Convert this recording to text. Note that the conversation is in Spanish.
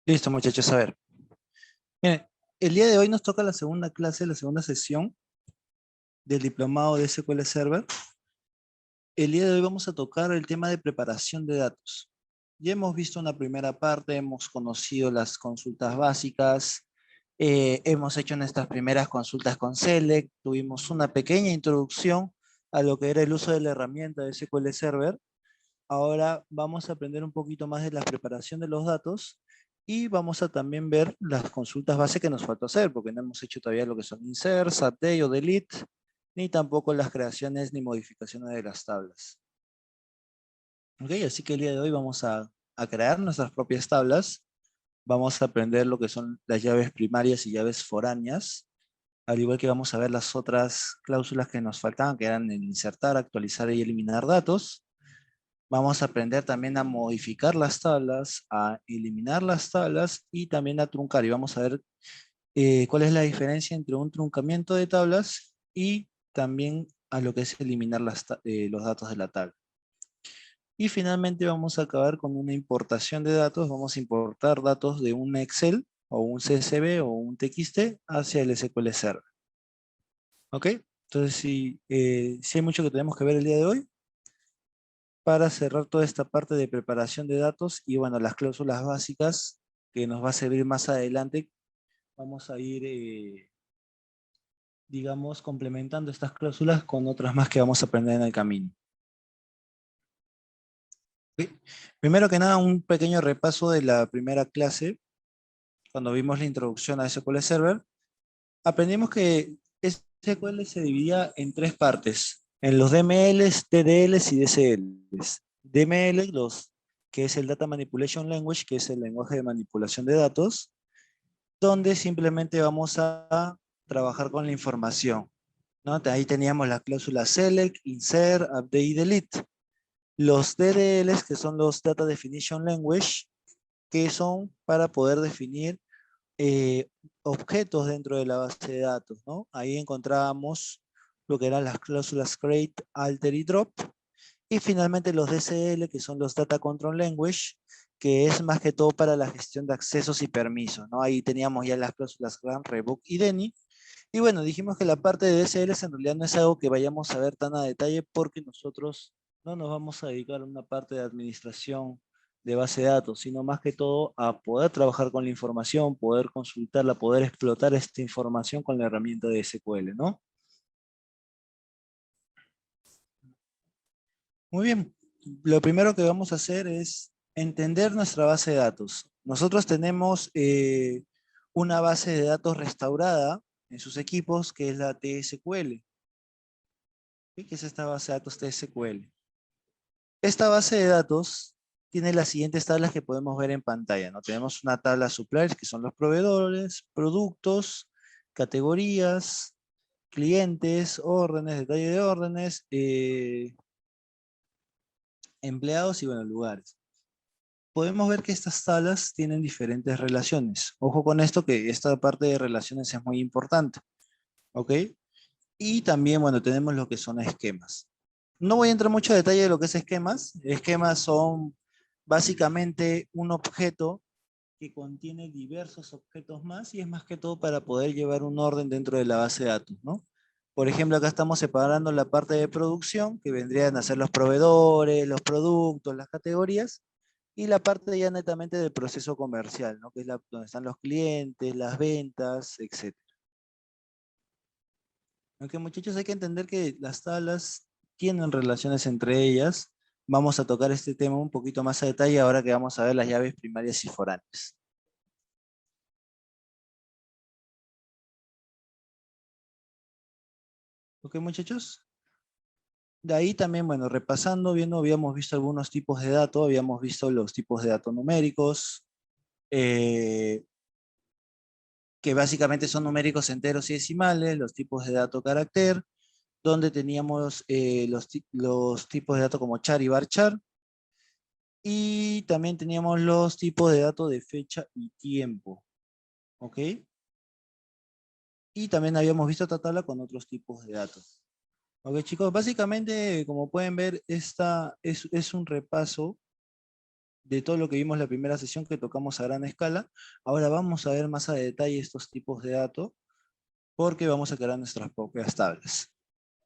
Listo, muchachos, a ver. Miren, el día de hoy nos toca la segunda clase, la segunda sesión del diplomado de SQL Server. El día de hoy vamos a tocar el tema de preparación de datos. Ya hemos visto una primera parte, hemos conocido las consultas básicas, hemos hecho nuestras primeras consultas con Select, tuvimos una pequeña introducción a lo que era el uso de la herramienta de SQL Server. Ahora vamos a aprender un poquito más de la preparación de los datos y vamos a también ver las consultas base que nos faltó hacer, porque no hemos hecho todavía lo que son insert, update o delete, ni tampoco las creaciones ni modificaciones de las tablas. Ok, así que el día de hoy vamos a crear nuestras propias tablas. Vamos a aprender lo que son las llaves primarias y llaves foráneas, al igual que vamos a ver las otras cláusulas que nos faltaban, que eran el insertar, actualizar y eliminar datos. Vamos a aprender también a modificar las tablas, a eliminar las tablas y también a truncar. Y vamos a ver cuál es la diferencia entre un truncamiento de tablas y también a lo que es eliminar los datos de la tabla. Y finalmente vamos a acabar con una importación de datos. Vamos a importar datos de un Excel o un CSV o un TXT hacia el SQL Server. ¿Ok? Entonces, si hay mucho que tenemos que ver el día de hoy para cerrar toda esta parte de preparación de datos y bueno, las cláusulas básicas que nos va a servir más adelante. Vamos a ir, digamos, complementando estas cláusulas con otras más que vamos a aprender en el camino. ¿Sí? Primero que nada, un pequeño repaso de la primera clase, cuando vimos la introducción a SQL Server. Aprendimos que SQL se dividía en tres partes, en los DMLs, TDLs y DCLs. DML, que es el Data Manipulation Language, que es el lenguaje de manipulación de datos, donde simplemente vamos a trabajar con la información, ¿no? Ahí teníamos las cláusulas select, insert, update y delete. Los DDLs, que son los Data Definition Language, que son para poder definir eh, objetos dentro de la base de datos, ¿no? Ahí encontrábamos lo que eran las cláusulas create, alter y drop. Y finalmente los DCL, que son los Data Control Language, que es más que todo para la gestión de accesos y permisos, ¿no? Ahí teníamos ya las cláusulas grant, revoke y deny. Y bueno, dijimos que la parte de DCLs en realidad no es algo que vayamos a ver tan a detalle porque nosotros no nos vamos a dedicar a una parte de administración de base de datos, sino más que todo a poder trabajar con la información, poder consultarla, poder explotar esta información con la herramienta de SQL, ¿no? Muy bien, lo primero que vamos a hacer es entender nuestra base de datos. Nosotros tenemos una base de datos restaurada en sus equipos que es la TSQL. ¿Sí? Que es esta base de datos TSQL. Esta base de datos tiene las siguientes tablas que podemos ver en pantalla, ¿no? Tenemos una tabla suppliers, que son los proveedores, productos, categorías, clientes, órdenes, detalle de órdenes, empleados y, bueno, lugares. Podemos ver que estas tablas tienen diferentes relaciones. Ojo con esto, que esta parte de relaciones es muy importante, ¿ok? Y también, bueno, tenemos lo que son esquemas. No voy a entrar mucho a detalle de lo que es esquemas. Esquemas son básicamente un objeto que contiene diversos objetos más y es más que todo para poder llevar un orden dentro de la base de datos, ¿no? Por ejemplo, acá estamos separando la parte de producción, que vendrían a ser los proveedores, los productos, las categorías, y la parte ya netamente del proceso comercial, ¿no? Que es donde están los clientes, las ventas, etc. Aunque, muchachos, hay que entender que las tablas tienen relaciones entre ellas. Vamos a tocar este tema un poquito más a detalle ahora que vamos a ver las llaves primarias y foráneas. ¿Ok, muchachos? De ahí también, bueno, repasando, viendo, habíamos visto algunos tipos de datos, habíamos visto los tipos de datos numéricos, eh, que básicamente son numéricos enteros y decimales, los tipos de dato carácter, donde teníamos los tipos de datos como char y varchar, y también teníamos los tipos de datos de fecha y tiempo, ¿ok? Y también habíamos visto esta tabla con otros tipos de datos. Ok, chicos, básicamente, como pueden ver, esta es un repaso de todo lo que vimos en la primera sesión que tocamos a gran escala. Ahora vamos a ver más a detalle estos tipos de datos porque vamos a crear nuestras propias tablas.